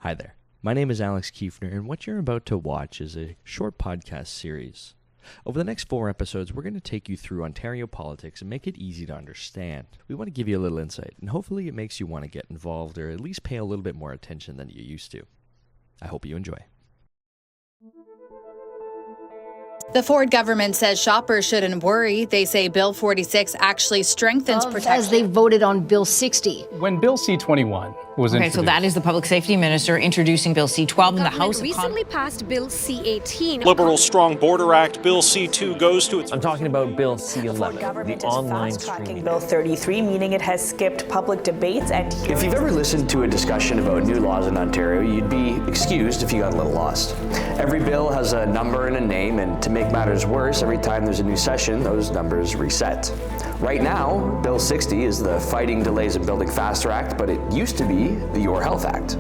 Hi there. My name is Alex Kiiffner, and what you're about to watch is a short podcast series. Over the next 4 episodes, we're going to take you through Ontario politics and make it easy to understand. We want to give you a little insight, and hopefully it makes you want to get involved or at least pay a little bit more attention than you used to. I hope you enjoy. The Ford government says shoppers shouldn't worry. They say Bill 46 actually strengthens protection. As they voted on Bill 60. When Bill C-21 was introduced. So that is the public safety minister introducing Bill C-12 in the House. Recently passed Bill C-18. Liberal Strong Border Act. Bill C-2 goes to its... I'm talking about Bill C-11, the online streaming. Bill 33, meaning it has skipped public debates and hearings. If you've ever listened to a discussion about new laws in Ontario, you'd be excused if you got a little lost. Every bill has a number and a name, and to make matters worse, every time there's a new session, those numbers reset. Right now, Bill 60 is the Fighting Delays in Building Faster Act, but it used to be the Your Health Act.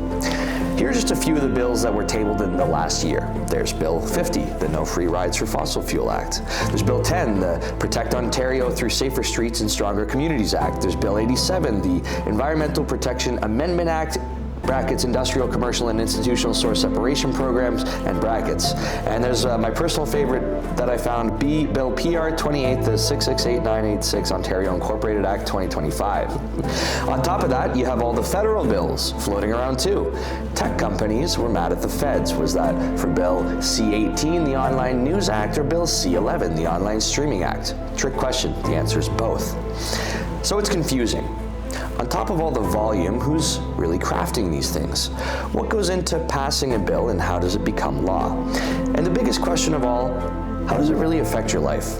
Here are just a few of the bills that were tabled in the last year. There's Bill 50, the No Free Rides for Fossil Fuel Act. There's Bill 10, the Protect Ontario Through Safer Streets and Stronger Communities Act. There's Bill 87, the Environmental Protection Amendment Act, brackets, industrial, commercial, and institutional source separation programs, and brackets. And there's my personal favorite that I found, Bill PR 28, the 668986 Ontario Incorporated Act 2025. On top of that, you have all the federal bills floating around too. Tech companies were mad at the feds. Was that for Bill C-18, the Online News Act, or Bill C-11, the Online Streaming Act? Trick question. The answer is both. So it's confusing. On top of all the volume, who's really crafting these things? What goes into passing a bill and how does it become law? And the biggest question of all, how does it really affect your life?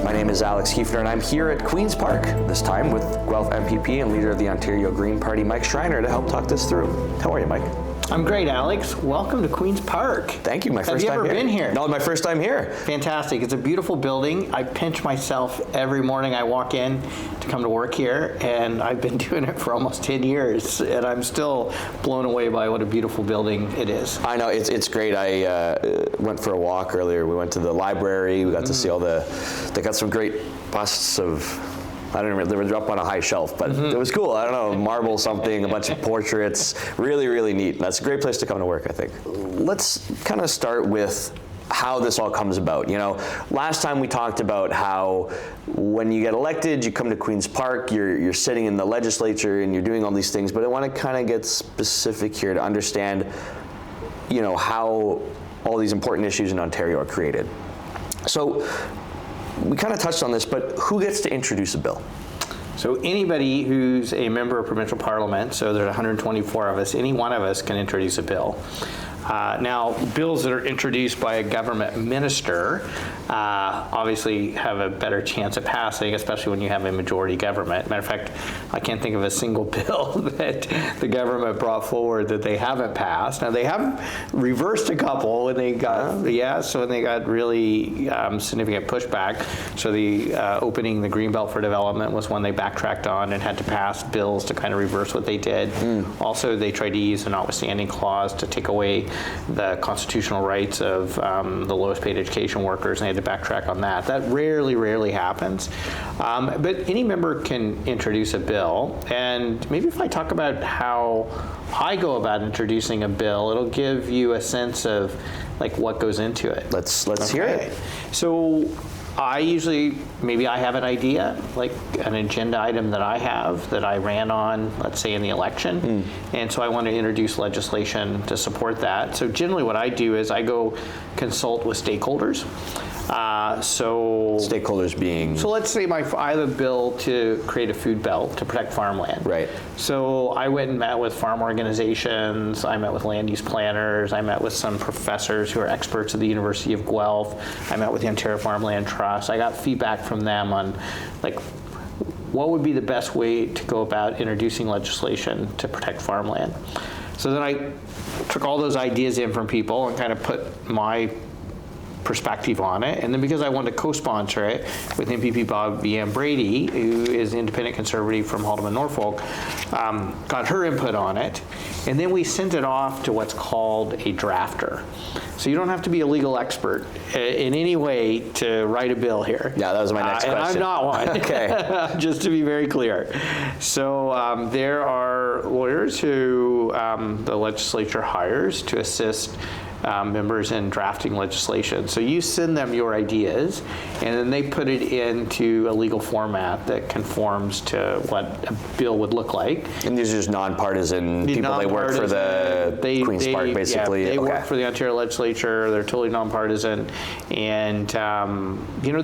My name is Alex Kiiffner, and I'm here at Queen's Park, this time with Guelph MPP and leader of the Ontario Green Party, Mike Schreiner, to help talk this through. How are you, Mike? I'm great, Alex. Welcome to Queen's Park. Thank you. My first time here. Have you ever been here? No, my first time here. Fantastic. It's a beautiful building. I pinch myself every morning I walk in to come to work here, and I've been doing it for almost 10 years, and I'm still blown away by what a beautiful building it is. I know. It's great. I went for a walk earlier. We went to the library. We got to see all they got some great busts of, I don't remember, they were up on a high shelf, but it was cool. I don't know, marble something, a bunch of portraits, really, really neat. That's a great place to come to work, I think. Let's kind of start with how this all comes about. You know, last time we talked about how when you get elected, you come to Queen's Park, you're sitting in the legislature and you're doing all these things, but I want to kind of get specific here to understand, you know, how all these important issues in Ontario are created. So, we kind of touched on this, but who gets to introduce a bill? So anybody who's a member of provincial parliament, so there's 124 of us, any one of us can introduce a bill. Now, bills that are introduced by a government minister obviously have a better chance of passing, especially when you have a majority government. Matter of fact, I can't think of a single bill that the government brought forward that they haven't passed. Now, they have reversed a couple when they got, when they got really significant pushback. So the opening the Greenbelt for development was one they backtracked on and had to pass bills to kind of reverse what they did. Also, they tried to use a notwithstanding clause to take away the constitutional rights of the lowest paid education workers, and they had to backtrack on that. That rarely happens. But any member can introduce a bill, and maybe if I talk about how I go about introducing a bill, it'll give you a sense of like what goes into it. Let's hear it. So I usually, maybe I have an idea, like an agenda item that I have that I ran on, let's say in the election, and so I want to introduce legislation to support that. So generally what I do is I go consult with stakeholders. So stakeholders being? So let's say I have a bill to create a food belt to protect farmland. Right. So I went and met with farm organizations, I met with land use planners, I met with some professors who are experts at the University of Guelph, I met with the Ontario Farmland Trust. I got feedback from them on like what would be the best way to go about introducing legislation to protect farmland. So then I took all those ideas in from people and kind of put my perspective on it. And then because I wanted to co-sponsor it with MPP Bobby Ann Brady, who is an independent conservative from Haldeman, Norfolk, got her input on it. And then we sent it off to what's called a drafter. So you don't have to be a legal expert in any way to write a bill here. Yeah, that was my next question. And I'm not one. Okay. Just to be very clear. So there are lawyers who the legislature hires to assist members in drafting legislation. So you send them your ideas, and then they put it into a legal format that conforms to what a bill would look like. And these are just nonpartisan people. They work for the Queen's Park, basically. Yeah, they work for the Ontario legislature. They're totally nonpartisan. And,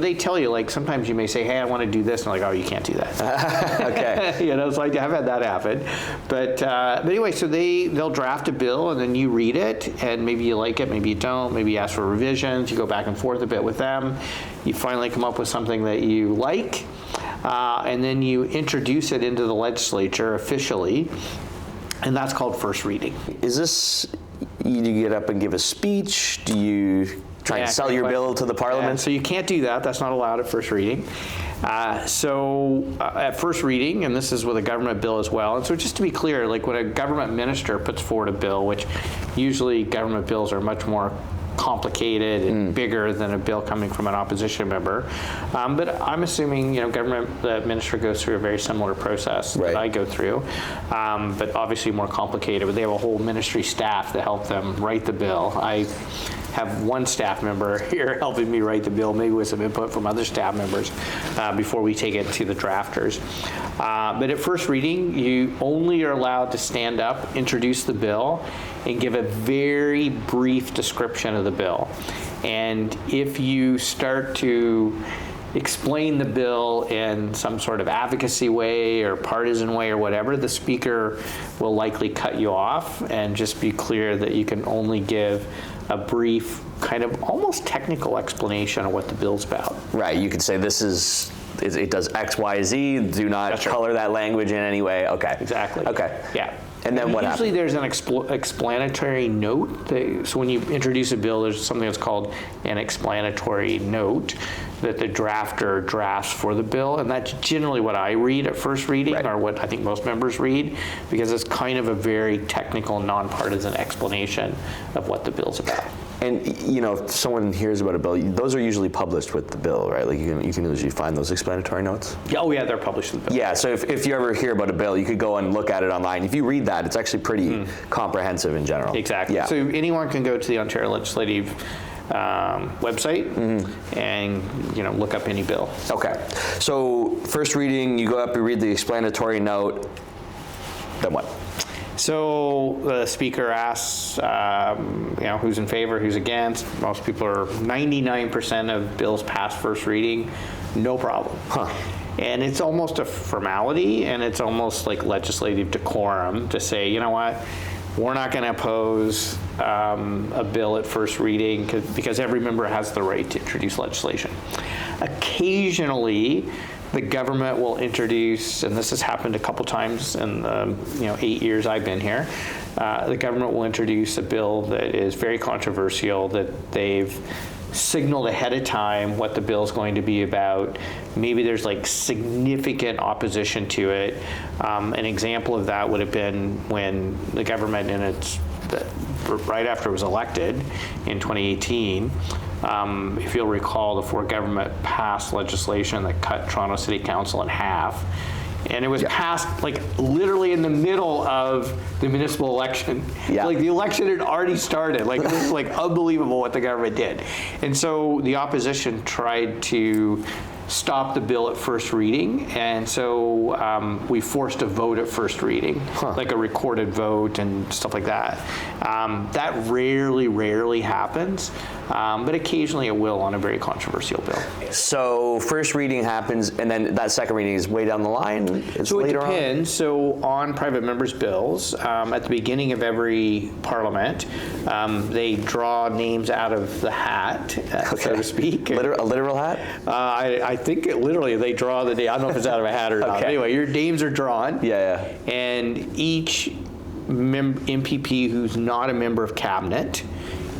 they tell you, like, sometimes you may say, hey, I want to do this. And they're like, oh, you can't do that. Okay. So I've had that happen. But anyway, so they'll draft a bill, and then you read it, and maybe you like it, maybe you don't, maybe you ask for revisions, you go back and forth a bit with them, you finally come up with something that you like, and then you introduce it into the legislature officially, and that's called first reading. Is this, you get up and give a speech? Do you try and sell your bill to the parliament? So you can't do that. That's not allowed at first reading. At first reading, and this is with a government bill as well, and so just to be clear, like when a government minister puts forward a bill, which usually government bills are much more complicated and bigger than a bill coming from an opposition member. But I'm assuming, the minister goes through a very similar process that I go through, but obviously more complicated. But they have a whole ministry staff to help them write the bill. I have one staff member here helping me write the bill, maybe with some input from other staff members before we take it to the drafters. But at first reading, you only are allowed to stand up, introduce the bill, and give a very brief description of the bill. And if you start to explain the bill in some sort of advocacy way or partisan way or whatever, the speaker will likely cut you off and just be clear that you can only give a brief, kind of almost technical explanation of what the bill's about. Right, you could say it does X, Y, Z, do not color that language in any way. Okay. Exactly. Okay. Yeah. And then what happens? Usually there's an explanatory note. So when you introduce a bill, there's something that's called an explanatory note that the drafter drafts for the bill. And that's generally what I read at first reading, or what I think most members read, because it's kind of a very technical, nonpartisan explanation of what the bill's about. And if someone hears about a bill, those are usually published with the bill, right? Like you can usually find those explanatory notes. Oh yeah, they're published in the bill. Yeah, so if you ever hear about a bill, you could go and look at it online. If you read that, it's actually pretty comprehensive in general. Exactly. Yeah. So anyone can go to the Ontario Legislative website and look up any bill. Okay. So first reading, you go up, you read the explanatory note. Then what? So the speaker asks, who's in favor, who's against. Most people are 99% of bills pass first reading, no problem. And it's almost a formality, and it's almost like legislative decorum to say, you know what, we're not going to oppose a bill at first reading because every member has the right to introduce legislation. Occasionally, the government will introduce, and this has happened a couple times in the 8 years I've been here, the government will introduce a bill that is very controversial, that they've signaled ahead of time what the bill is going to be about. Maybe there's like significant opposition to it. An example of that would have been when the government right after it was elected in 2018, if you'll recall, the Ford government passed legislation that cut Toronto City Council in half. And it was passed like literally in the middle of the municipal election. Yeah. Like the election had already started. Like it was like unbelievable what the government did. And so the opposition tried to stop the bill at first reading, and so we forced a vote at first reading, like a recorded vote and stuff like that. That rarely happens, but occasionally it will on a very controversial bill. So first reading happens, and then that second reading is way down the line? So it depends. So on private members' bills, at the beginning of every parliament, they draw names out of the hat, so to speak. A literal hat? I think literally they draw the name. I don't know if it's out of a hat or not. Anyway, your names are drawn. Yeah. And each MPP who's not a member of cabinet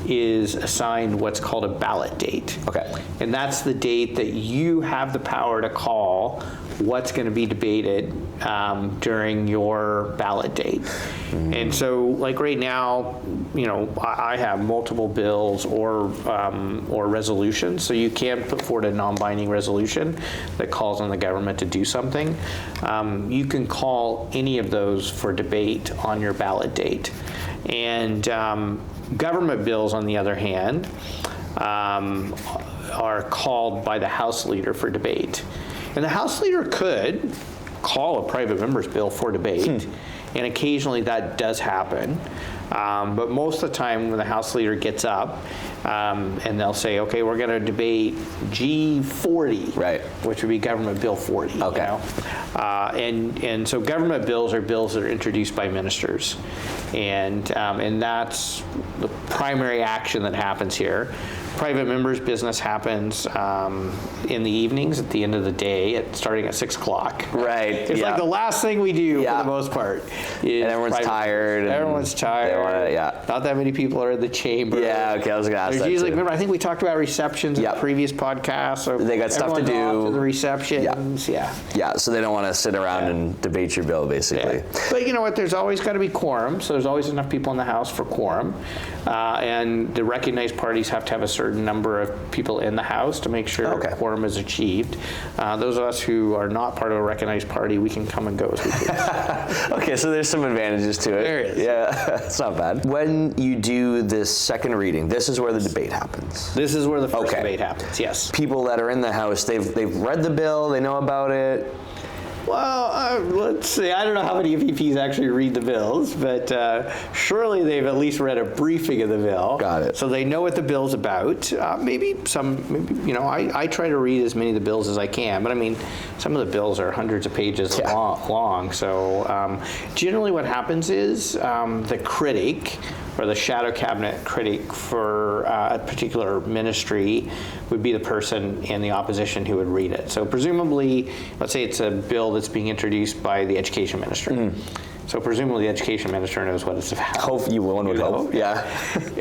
is assigned what's called a ballot date. Okay. And that's the date that you have the power to call what's going to be debated during your ballot date. And so, like right now, I have multiple bills or resolutions, so you can put forward a non-binding resolution that calls on the government to do something. You can call any of those for debate on your ballot date. And government bills, on the other hand, are called by the House Leader for debate. And the House Leader could call a private member's bill for debate, and occasionally that does happen. But most of the time when the House Leader gets up, and they'll say, okay, we're going to debate G40, right, which would be Government Bill 40. Okay. And so government bills are bills that are introduced by ministers. And that's the primary action that happens here. Private members' business happens in the evenings at the end of the day, starting at 6 o'clock. Right. It's like the last thing we do for the most part. And everyone's tired. Everyone's tired. Not that many people are in the chamber. Yeah, okay, I was going to ask that usually, too. remember, I think we talked about receptions in the previous podcast. So they got stuff to do. Off to the receptions. Yeah, so they don't want to sit around and debate your bill, basically. Yeah. But you know what? There's always got to be quorum, so there's always enough people in the House for quorum. And the recognized parties have to have a certain number of people in the House to make sure quorum is achieved. Those of us who are not part of a recognized party, we can come and go as we please. Okay, so there's some advantages to it. There is. Yeah, it's not bad. When you do this second reading, this is where the debate happens. This is where the first debate happens, yes. People that are in the House, they've read the bill, they know about it. Well, let's see. I don't know how many VPs actually read the bills, but surely they've at least read a briefing of the bill. Got it. So they know what the bill's about. Maybe I try to read as many of the bills as I can, but I mean, some of the bills are hundreds of pages long. So generally what happens is the critic, or the shadow cabinet critic for a particular ministry, would be the person in the opposition who would read it. So presumably, let's say it's a bill that's being introduced by the education minister. So presumably the education minister knows what it's about. One would hope. Yeah.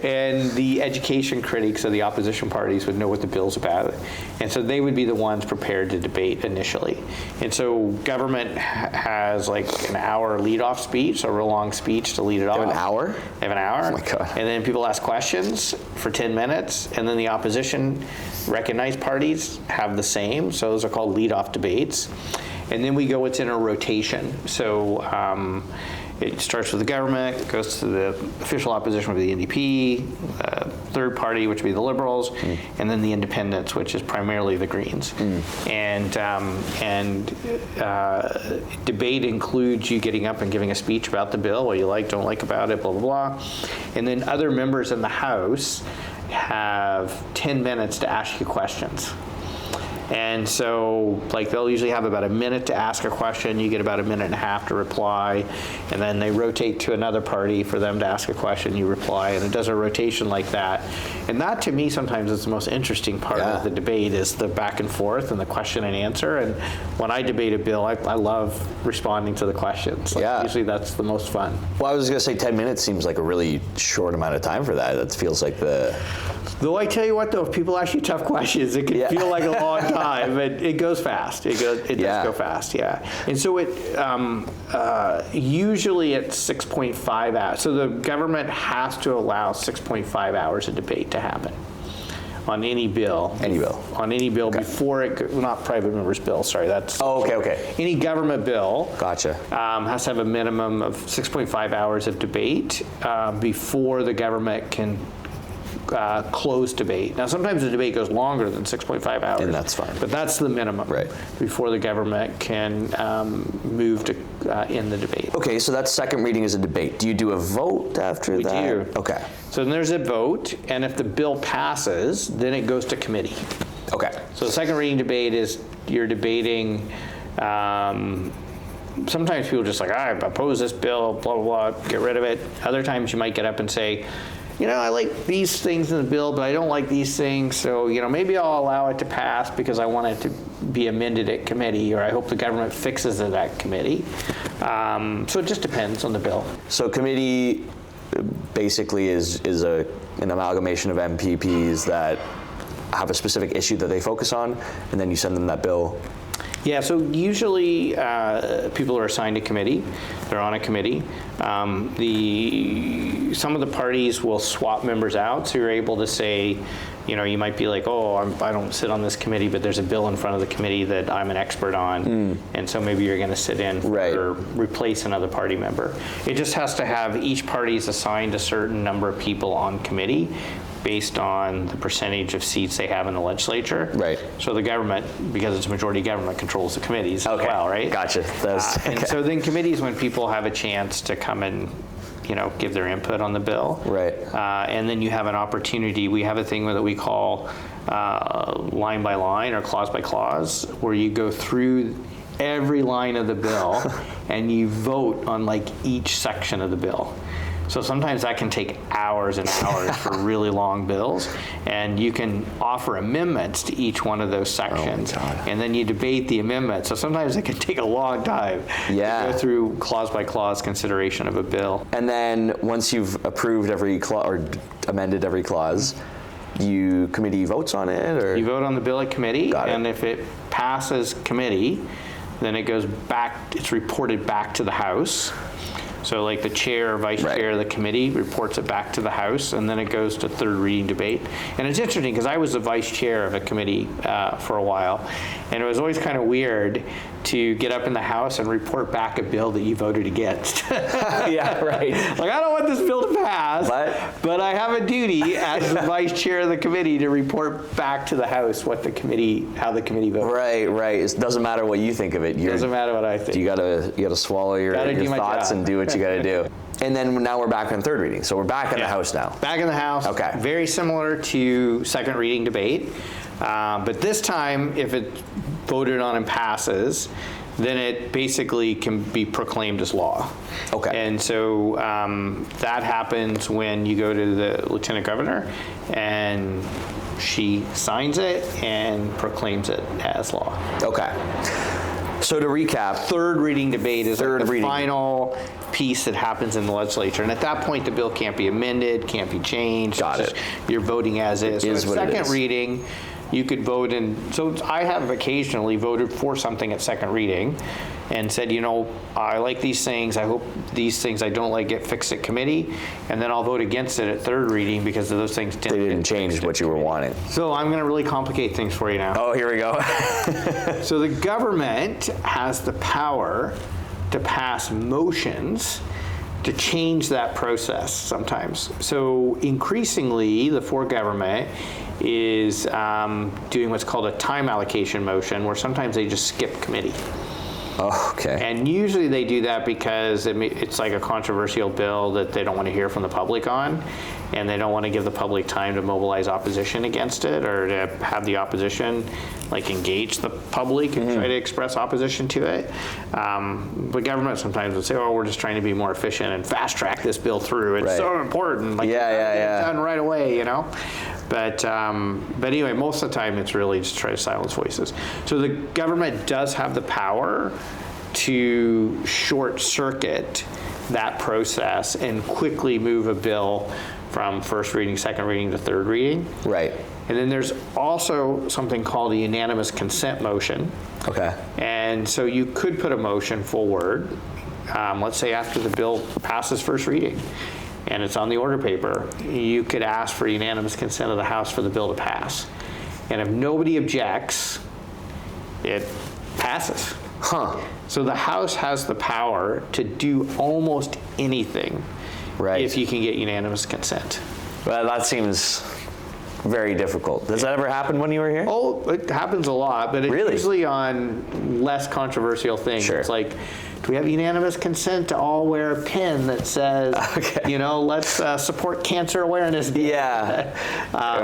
And the education critics of the opposition parties would know what the bill's about. And so they would be the ones prepared to debate initially. And so government has like an hour lead-off speech, a real long speech to lead it off. They have an hour? They have an hour. Oh my God. And then people ask questions for 10 minutes, and then the opposition recognized parties have the same. So those are called lead-off debates. And then we go, it's in a rotation. So it starts with the government, goes to the official opposition, which would be the NDP, third party, which would be the Liberals, and then the independents, which is primarily the Greens. And debate includes you getting up and giving a speech about the bill, what you like, don't like about it, blah, blah, blah. And then other members in the House have 10 minutes to ask you questions. And so, like, they'll usually have about a minute to ask a question. You get about a minute and a half to reply. And then they rotate to another party for them to ask a question. You reply. And it does a rotation like that. And that, to me, sometimes is the most interesting part of the debate, is the back and forth and the question and answer. And when I debate a bill, I love responding to the questions. Usually that's the most fun. Well, I was going to say 10 minutes seems like a really short amount of time for that. That feels like the... Though I tell you what, though, if people ask you tough questions, it can feel like a long time, but it goes fast. It does go fast, And so it usually it's 6.5 hours. So the government has to allow 6.5 hours of debate to happen on any bill. On any bill before it, not private members' bill, sorry, that's... okay. Any government bill... Gotcha. Has to have a minimum of 6.5 hours of debate before the government can closed debate. Now, sometimes the debate goes longer than 6.5 hours. And that's fine. But that's the minimum before the government can move to end the debate. Okay, so that second reading is a debate. Do you do a vote after that? We do. Okay. So then there's a vote, and if the bill passes, then it goes to committee. Okay. So the second reading debate is you're debating... sometimes people are just like, I oppose this bill, blah, blah, blah, get rid of it. Other times you might get up and say, I like these things in the bill, but I don't like these things, so, maybe I'll allow it to pass because I want it to be amended at committee, or I hope the government fixes it at committee. So it just depends on the bill. So committee basically is an amalgamation of MPPs that have a specific issue that they focus on, and then you send them that bill? Yeah, so usually people are assigned a committee. They're on a committee. Some of the parties will swap members out, so you're able to say, you might be like, I don't sit on this committee, but there's a bill in front of the committee that I'm an expert on, and so maybe you're going to sit in or replace another party member. It just has to have each party's assigned a certain number of people on committee based on the percentage of seats they have in the legislature. Right. So the government, because it's majority government, controls the committees as well, right? Gotcha. And so then committees, when people have a chance to come and give their input on the bill. Right. And then you have an opportunity. We have a thing that we call line by line or clause by clause, where you go through every line of the bill and you vote on each section of the bill. So sometimes that can take hours and hours for really long bills, and you can offer amendments to each one of those sections, and then you debate the amendments. So sometimes it can take a long time to go through clause by clause consideration of a bill. And then once you've approved every clause or amended every clause, committee votes on it, or? You vote on the bill at committee, and if it passes committee, then it goes back, it's reported back to the House. So the chair or vice chair of the committee reports it back to the House, and then it goes to third reading debate. And it's interesting because I was the vice chair of a committee for a while, and it was always kind of weird to get up in the House and report back a bill that you voted against. Yeah, right. I don't want this bill to pass, but I have a duty as the vice chair of the committee to report back to the House how the committee voted. Right. It doesn't matter what you think of it. It doesn't matter what I think. You gotta swallow your thoughts and do what you gotta do. And then now we're back on third reading. So we're back in the House now. Back in the House. Okay. Very similar to second reading debate. But this time, if it's voted on and passes, then it basically can be proclaimed as law. Okay. And so that happens when you go to the Lieutenant Governor and she signs it and proclaims it as law. Okay. So to recap, third reading debate is the final piece that happens in the legislature, and at that point the bill can't be amended, can't be changed. Got it. You're voting as is. So at second reading, you could vote in. So I have occasionally voted for something at second reading and said, I like these things. I hope these things I don't like get fixed at committee, and then I'll vote against it at third reading because of those things didn't change what you were wanting. So I'm going to really complicate things for you now. Oh, here we go. So the government has the power to pass motions to change that process sometimes. So increasingly, the Ford government is doing what's called a time allocation motion, where sometimes they just skip committee. Oh, okay. And usually they do that because it's like a controversial bill that they don't want to hear from the public on, and they don't want to give the public time to mobilize opposition against it, or to have the opposition engage the public and try to express opposition to it. But government sometimes would say, we're just trying to be more efficient and fast track this bill through. It's so important. It's done right away, But anyway, most of the time it's really just to try to silence voices. So the government does have the power to short circuit that process and quickly move a bill from first reading, second reading to third reading. Right. And then there's also something called a unanimous consent motion. Okay. And so you could put a motion forward, let's say after the bill passes first reading, and it's on the order paper, you could ask for unanimous consent of the House for the bill to pass. And if nobody objects, it passes. So the House has the power to do almost anything if you can get unanimous consent. Well, that seems very difficult. Does that ever happen when you were here? Oh, it happens a lot, but it's usually on less controversial things. Sure. It's do we have unanimous consent to all wear a pin that says, let's support cancer awareness day?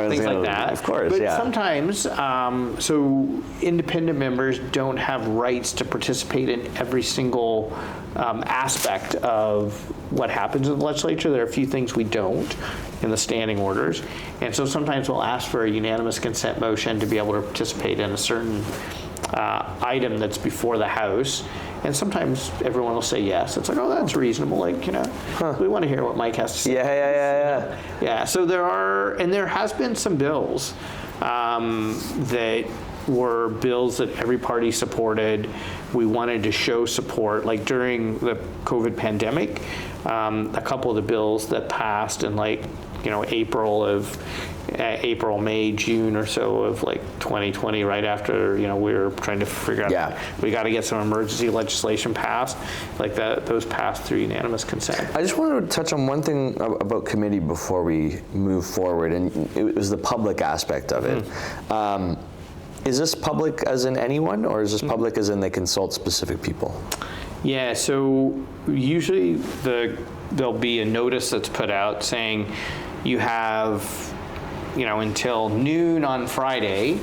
Things like that. Of course, but sometimes, so independent members don't have rights to participate in every single aspect of what happens in the legislature. There are a few things we don't in the standing orders. And so sometimes we'll ask for a unanimous consent motion to be able to participate in a certain item that's before the House. And sometimes everyone will say yes. It's like, oh, that's reasonable. Like, we want to hear what Mike has to say. Yeah. So there has been some bills that were bills that every party supported. We wanted to show support. Like during the COVID pandemic, a couple of the bills that passed in April, May, June or so of 2020, right after we were trying to figure out we got to get some emergency legislation passed, those passed through unanimous consent. I just wanted to touch on one thing about committee before we move forward, and it was the public aspect of it. Is this public as in anyone, or is this public as in they consult specific people? Yeah, so usually there'll be a notice that's put out saying you have until noon on Friday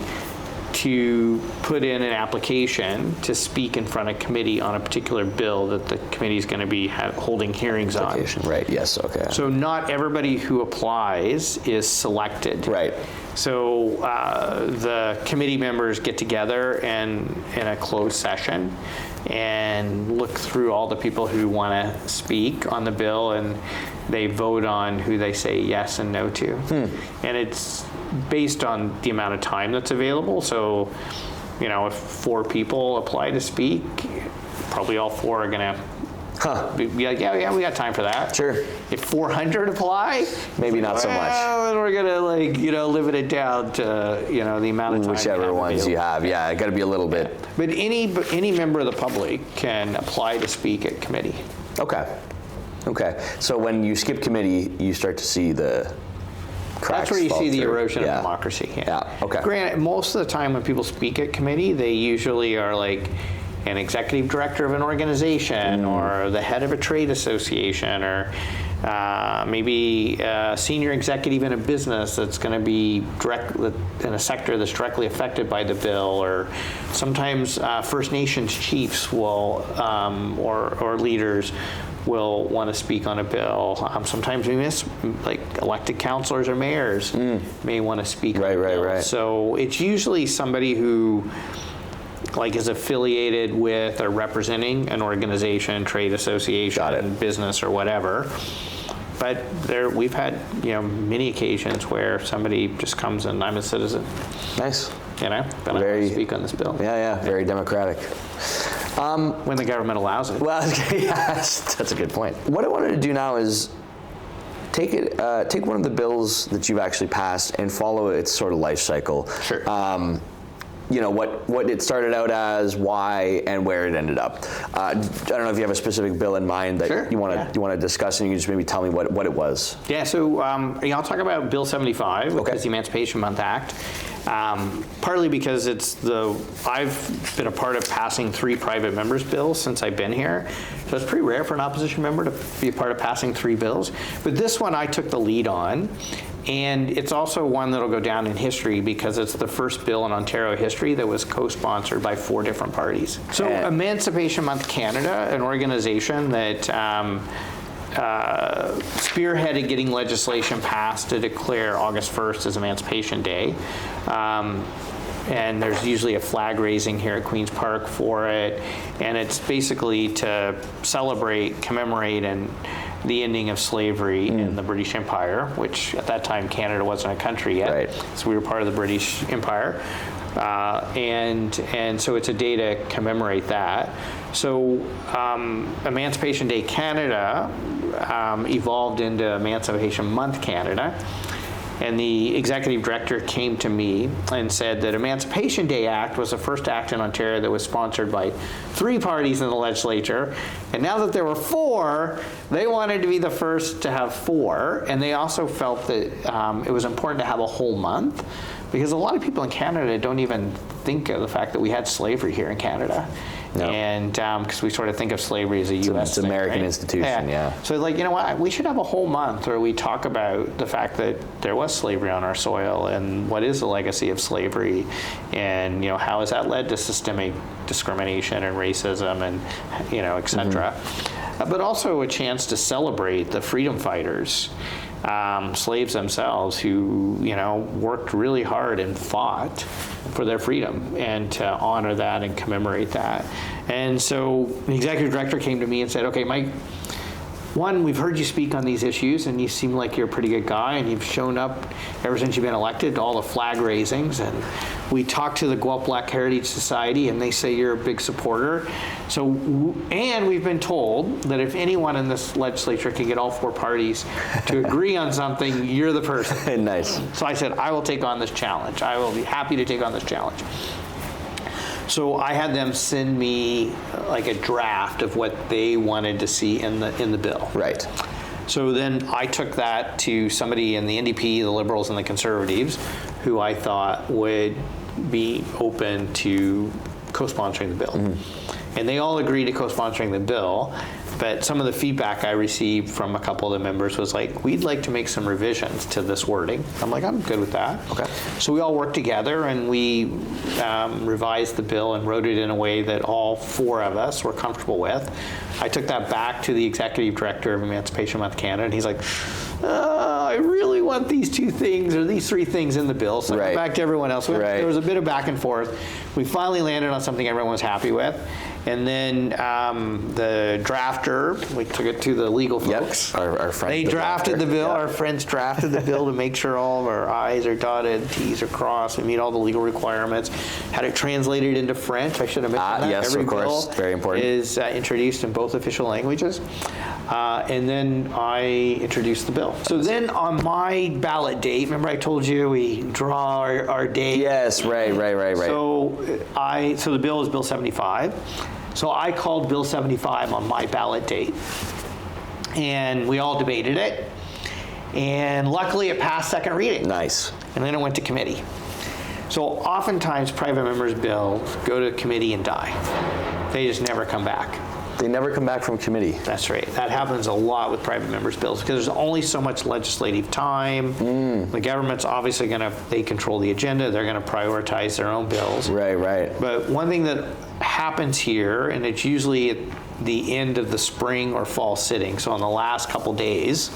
to put in an application to speak in front of committee on a particular bill that the committee is going to be holding hearings on. Right, yes, okay. So not everybody who applies is selected. Right. So the committee members get together and in a closed session and look through all the people who want to speak on the bill, and they vote on who they say yes and no to. And it's based on the amount of time that's available. So, if 4 people apply to speak, probably all 4 are going to be like, yeah, we got time for that. Sure. If 400 apply, maybe not so much. Then we're gonna limit it down to the amount of time. Whichever ones you have, it got to be a little bit. But any member of the public can apply to speak at committee. Okay. So when you skip committee, you start to see the cracks. That's where you see the through. erosion of democracy. Okay. Granted, most of the time when people speak at committee, they usually are an executive director of an organization or the head of a trade association, or maybe a senior executive in a business that's going to be in a sector that's directly affected by the bill, or sometimes First Nations chiefs will or leaders will want to speak on a bill. Sometimes we miss elected councilors or mayors may want to speak on a bill. Right. So it's usually somebody who is affiliated with or representing an organization, trade association, business, or whatever. But we've had many occasions where somebody just comes and I'm a citizen. Nice. But I want to speak on this bill. Very democratic. When the government allows it. Well, that's a good point. What I wanted to do now is take one of the bills that you've actually passed and follow its sort of life cycle. Sure. What it started out as, why, and where it ended up. I don't know if you have a specific bill in mind that you want to discuss, and you can just maybe tell me what it was. Yeah. So I'll talk about Bill 75, which is the Emancipation Month Act. Partly because I've been a part of passing 3 private members' bills since I've been here. So it's pretty rare for an opposition member to be a part of passing 3 bills. But this one I took the lead on. And it's also one that'll go down in history because it's the first bill in Ontario history that was co-sponsored by 4 different parties. So Emancipation Month Canada, an organization that spearheaded getting legislation passed to declare August 1st as Emancipation Day. And there's usually a flag raising here at Queen's Park for it. And it's basically to celebrate, commemorate, and the ending of slavery in the British Empire, which at that time Canada wasn't a country yet. Right. So we were part of the British Empire. And so it's a day to commemorate that. So Emancipation Day Canada evolved into Emancipation Month Canada. And the executive director came to me and said that Emancipation Day Act was the first act in Ontario that was sponsored by 3 parties in the legislature. And now that there were 4, they wanted to be the first to have 4. And they also felt that it was important to have a whole month, because a lot of people in Canada don't even think of the fact that we had slavery here in Canada. No. And because we sort of think of slavery as a U.S. thing, American institution, So what? We should have a whole month where we talk about the fact that there was slavery on our soil and what is the legacy of slavery, and how has that led to systemic discrimination and racism and et cetera. But also a chance to celebrate the freedom fighters, slaves themselves, who worked really hard and fought for their freedom and to honor that and commemorate that. And so the executive director came to me and said, okay, Mike, one, we've heard you speak on these issues, and you seem like you're a pretty good guy, and you've shown up ever since you've been elected to all the flag raisings. And we talked to the Guelph Black Heritage Society, and they say you're a big supporter. So, and we've been told that if anyone in this legislature can get all 4 parties to agree on something, you're the person. Nice. So I said, I will take on this challenge. I will be happy to take on this challenge. So I had them send me like a draft of what they wanted to see in the bill. Right. So then I took that to somebody in the NDP, the Liberals, and the Conservatives, who I thought would be open to co-sponsoring the bill. Mm-hmm. And they all agreed to co-sponsoring the bill. But some of the feedback I received from a couple of the members was like, we'd like to make some revisions to this wording. I'm like, I'm good with that. Okay. So we all worked together and we revised the bill and wrote it in a way that all 4 of us were comfortable with. I took that back to the executive director of Emancipation Month Canada, and he's like, I really want these 2 things or these 3 things in the bill. So I went back to everyone else. There was a bit of back and forth. We finally landed on something everyone was happy with. And then the drafter, we took it to the legal folks. Yep. Our friends. They drafted the bill. Yeah. Our friends drafted the bill to make sure all of our I's are dotted, T's are crossed, we meet all the legal requirements. Had it translated into French. I should have mentioned that. Yes, every of course. bill very important. Is introduced in both official languages. And then I introduced the bill. So then on my ballot date, remember I told you we draw our date? Yes, right. So the bill is Bill 75. So I called Bill 75 on my ballot date. And we all debated it. And luckily it passed second reading. Nice. And then it went to committee. So oftentimes private members' bills go to committee and die. They just never come back. They never come back from committee. That's right. That happens a lot with private members' bills because there's only so much legislative time. The government's obviously they control the agenda. They're going to prioritize their own bills. Right. But one thing that happens here, and it's usually at the end of the spring or fall sitting, so on the last couple days,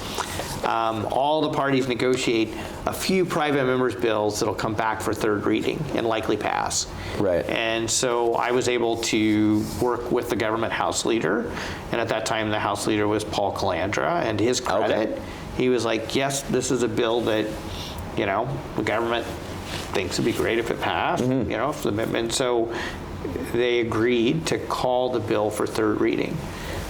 all the parties negotiate a few private members' bills that'll come back for third reading and likely pass. Right. And so I was able to work with the government House leader, and at that time the House leader was Paul Calandra, and his credit, he was like, yes, this is a bill that, the government thinks would be great if it passed, if the amendment. So they agreed to call the bill for third reading.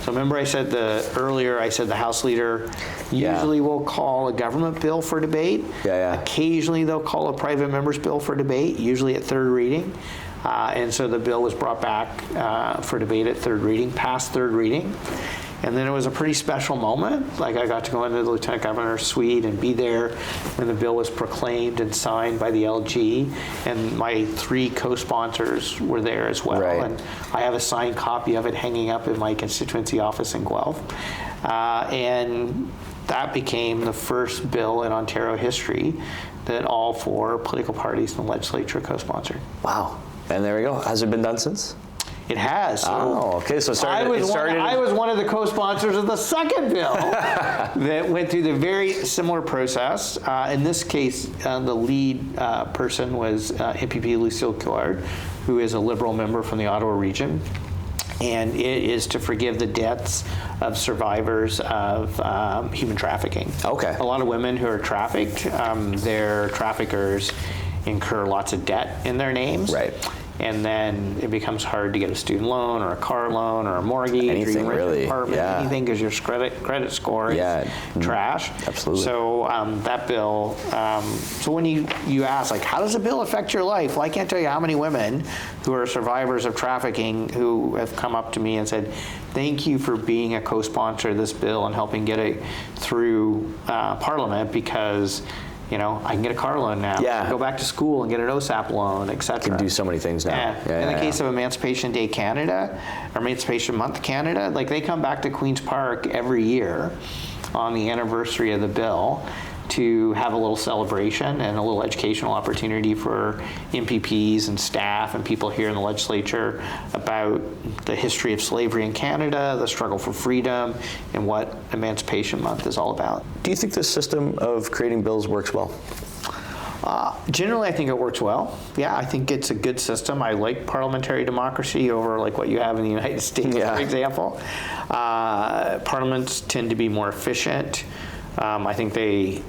So remember I said the House leader usually will call a government bill for debate. Occasionally they'll call a private member's bill for debate, usually at third reading. And so the bill was brought back for debate at third reading, past third reading. And then it was a pretty special moment. Like I got to go into the Lieutenant Governor's suite and be there when the bill was proclaimed and signed by the LG. And my 3 co-sponsors were there as well. Right. And I have a signed copy of it hanging up in my constituency office in Guelph. And that became the first bill in Ontario history that all 4 political parties in the legislature co-sponsored. Wow. And there we go. Has it been done since? It has. Okay. So I was one of the co-sponsors of the second bill that went through the very similar process. In this case, the lead person was MPP Lucille Gillard, who is a Liberal member from the Ottawa region. And it is to forgive the debts of survivors of human trafficking. Okay. A lot of women who are trafficked, their traffickers incur lots of debt in their names. Right. And then it becomes hard to get a student loan or a car loan or a mortgage, anything or really, apartment, anything, because your credit score is trash. Absolutely. So that bill. So when you ask, like, how does a bill affect your life? Well, I can't tell you how many women who are survivors of trafficking who have come up to me and said, "Thank you for being a co-sponsor of this bill and helping get it through Parliament because." I can get a car loan now. Yeah. Go back to school and get an OSAP loan, etc. Can do so many things now. In the case of Emancipation Day Canada, or Emancipation Month Canada, like they come back to Queen's Park every year on the anniversary of the bill to have a little celebration and a little educational opportunity for MPPs and staff and people here in the legislature about the history of slavery in Canada, the struggle for freedom, and what Emancipation Month is all about. Do you think this system of creating bills works well? Generally, I think it works well. Yeah, I think it's a good system. I like parliamentary democracy over like what you have in the United States, for example. Parliaments tend to be more efficient. I think they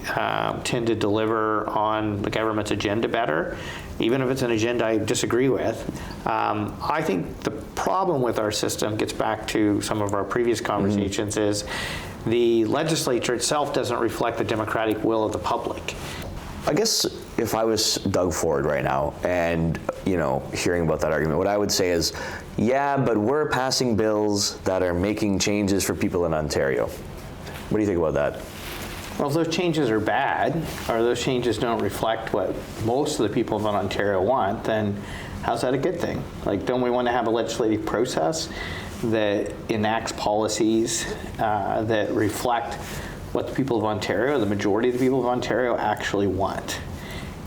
tend to deliver on the government's agenda better, even if it's an agenda I disagree with. I think the problem with our system gets back to some of our previous conversations is the legislature itself doesn't reflect the democratic will of the public. I guess if I was Doug Ford right now and, hearing about that argument, what I would say is, yeah, but we're passing bills that are making changes for people in Ontario. What do you think about that? Well, if those changes are bad, or those changes don't reflect what most of the people of Ontario want, then how's that a good thing? Like, don't we want to have a legislative process that enacts policies that reflect what the people of Ontario, the majority of the people of Ontario, actually want?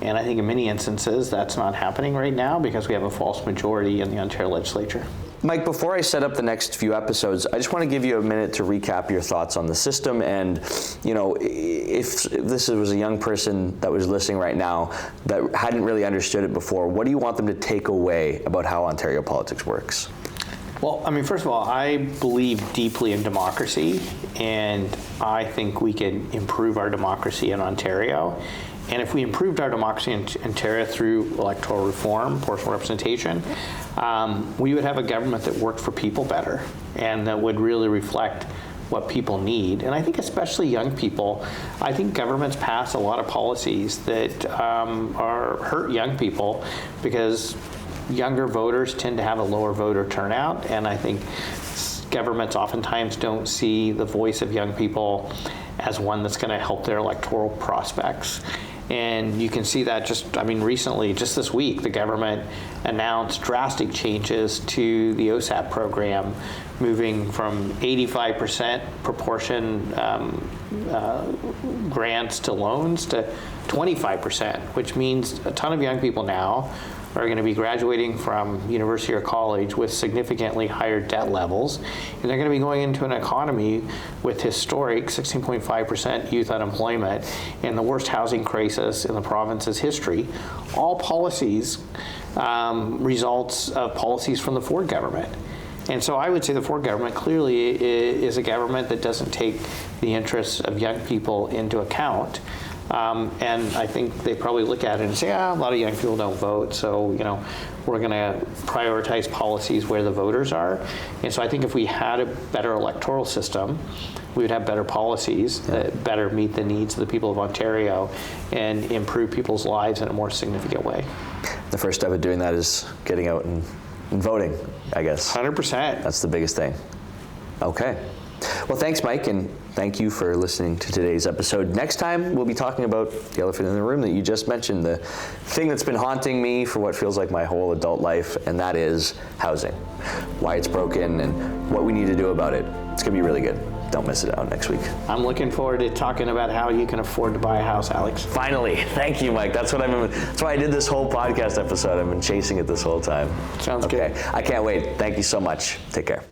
And I think in many instances that's not happening right now because we have a false majority in the Ontario legislature. Mike, before I set up the next few episodes, I just want to give you a minute to recap your thoughts on the system. And, if this was a young person that was listening right now that hadn't really understood it before, what do you want them to take away about how Ontario politics works? Well, first of all, I believe deeply in democracy, and I think we can improve our democracy in Ontario. And if we improved our democracy in Ontario through electoral reform, proportional representation, we would have a government that worked for people better and that would really reflect what people need. And I think especially young people, I think governments pass a lot of policies that hurt young people because younger voters tend to have a lower voter turnout, and I think governments oftentimes don't see the voice of young people as one that's going to help their electoral prospects. And you can see that recently, just this week, the government announced drastic changes to the OSAP program, moving from 85% proportion grants to loans to 25%, which means a ton of young people now are going to be graduating from university or college with significantly higher debt levels, and they're going to be going into an economy with historic 16.5% youth unemployment and the worst housing crisis in the province's history. All policies results of policies from the Ford government. And so I would say the Ford government clearly is a government that doesn't take the interests of young people into account. And I think they probably look at it and say, a lot of young people don't vote, so we're going to prioritize policies where the voters are. And so I think if we had a better electoral system, we would have better policies that better meet the needs of the people of Ontario and improve people's lives in a more significant way. The first step of doing that is getting out and voting, I guess. 100%. That's the biggest thing. Okay. Well, thanks, Mike, and thank you for listening to today's episode. Next time, we'll be talking about the elephant in the room that you just mentioned, the thing that's been haunting me for what feels like my whole adult life, and that is housing. Why it's broken and what we need to do about it. It's going to be really good. Don't miss it out next week. I'm looking forward to talking about how you can afford to buy a house, Alex. Finally. Thank you, Mike. That's why I did this whole podcast episode. I've been chasing it this whole time. Sounds good. I can't wait. Thank you so much. Take care.